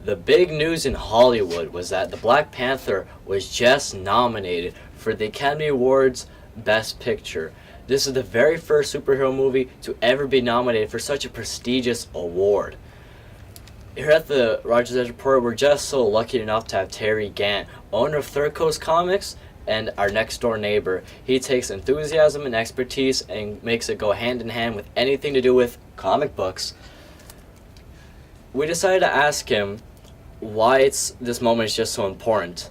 The big news in Hollywood was that the Black Panther was just nominated for the Academy Awards Best Picture. This is the very first superhero movie to ever be nominated for such a prestigious award. Here at the Rogers Edge Report, we're just so lucky enough to have Terry Gant, owner of Third Coast Comics, and our next door neighbor. He takes enthusiasm and expertise and makes it go hand in hand with anything to do with comic books. We decided to ask him why this moment is just so important.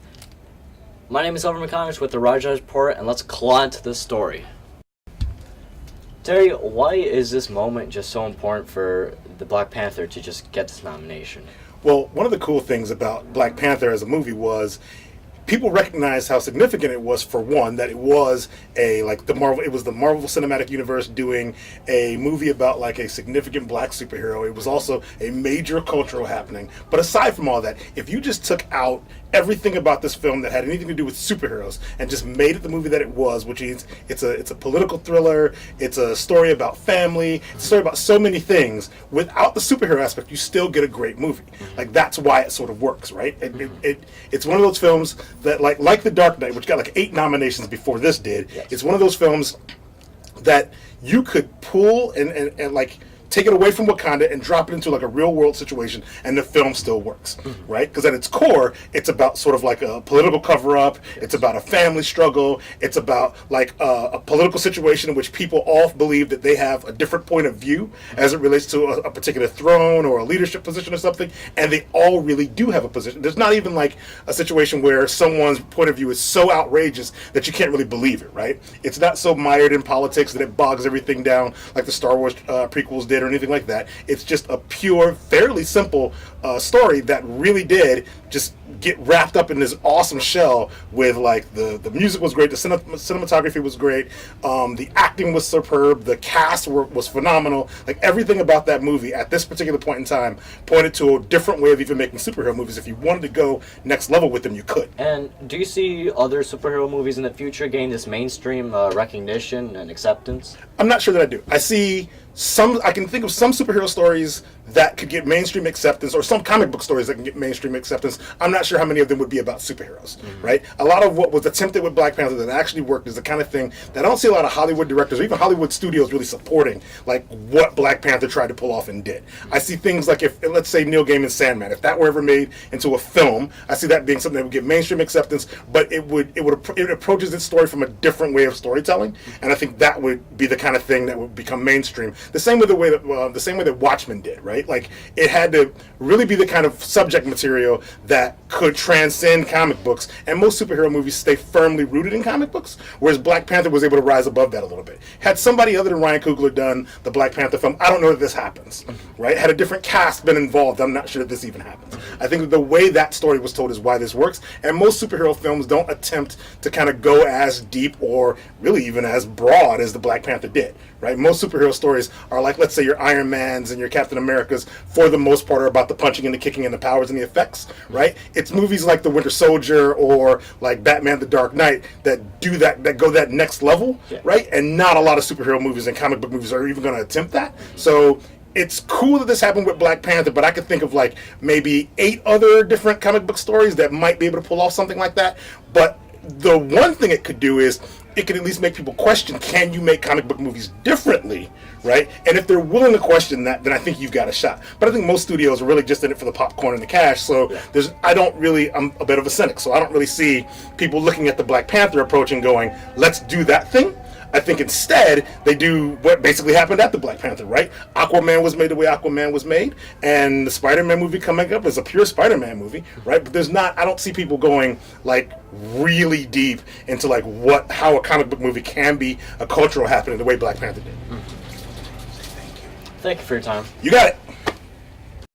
My name is Elver McConnell with the Rogers Report, and let's claw into this story. Terry, why is this moment just so important for the Black Panther to just get this nomination? Well, one of the cool things about Black Panther as a movie was people recognized how significant it was, for one, that it was the Marvel Cinematic Universe doing a movie about like a significant black superhero. It was also a major cultural happening. But aside from all that, if you just took out everything about this film that had anything to do with superheroes and just made it the movie that it was, which is it's a political thriller, it's a story about family, it's a story about so many things, without the superhero aspect, you still get a great movie. Like, that's why it sort of works, right? It's one of those films that, like The Dark Knight, which got like 8 nominations before this did. Yes. It's one of those films that you could pull and like take it away from Wakanda and drop it into like a real world situation, and the film still works, right? Because at its core, it's about sort of like a political cover up. It's about a family struggle. It's about like a political situation in which people all believe that they have a different point of view as it relates to a particular throne or a leadership position or something, and they all really do have a position. There's not even like a situation where someone's point of view is so outrageous that you can't really believe it, right? It's not so mired in politics that it bogs everything down like the Star Wars prequels did or anything like that. It's just a pure, fairly simple story that really did just get wrapped up in this awesome shell with like the music was great, the cinematography was great, the acting was superb, the cast was phenomenal. Like, everything about that movie at this particular point in time pointed to a different way of even making superhero movies. If you wanted to go next level with them, you could. And do you see other superhero movies in the future gain this mainstream recognition and acceptance? I'm not sure that I do. I can think of some superhero stories that could get mainstream acceptance, or some comic book stories that can get mainstream acceptance. I'm not sure how many of them would be about superheroes, right? A lot of what was attempted with Black Panther that actually worked is the kind of thing that I don't see a lot of Hollywood directors or even Hollywood studios really supporting, like what Black Panther tried to pull off and did. I see things like, if, let's say, Neil Gaiman's Sandman, if that were ever made into a film, I see that being something that would get mainstream acceptance, but it approaches its story from a different way of storytelling, and I think that would be the kind of thing that would become mainstream. The same way that Watchmen did, right? Like, it had to really be the kind of subject material that could transcend comic books, and most superhero movies stay firmly rooted in comic books, whereas Black Panther was able to rise above that a little bit. Had somebody other than Ryan Coogler done the Black Panther film, I don't know that this happens, right? Had a different cast been involved, I'm not sure that this even happens. I think that the way that story was told is why this works, and most superhero films don't attempt to kind of go as deep or really even as broad as the Black Panther did, right? Most superhero stories are like, let's say, your Iron Mans and your Captain Americas, for the most part, are about the punching and the kicking and the powers and the effects, right? It's movies like The Winter Soldier or like Batman The Dark Knight that do that go that next level, right? And not a lot of superhero movies and comic book movies are even going to attempt that. So it's cool that this happened with Black Panther, but I could think of like maybe 8 other different comic book stories that might be able to pull off something like that. But the one thing it could do is it could at least make people question, can you make comic book movies differently, right? And if they're willing to question that, then I think you've got a shot. But I think most studios are really just in it for the popcorn and the cash, so I'm a bit of a cynic, so I don't really see people looking at the Black Panther approach and going, let's do that thing. I think instead they do what basically happened at the Black Panther, right? Aquaman was made the way Aquaman was made, and the Spider-Man movie coming up is a pure Spider-Man movie, right? But I don't see people going like really deep into like how a comic book movie can be a cultural happening the way Black Panther did. Thank you for your time. You got it.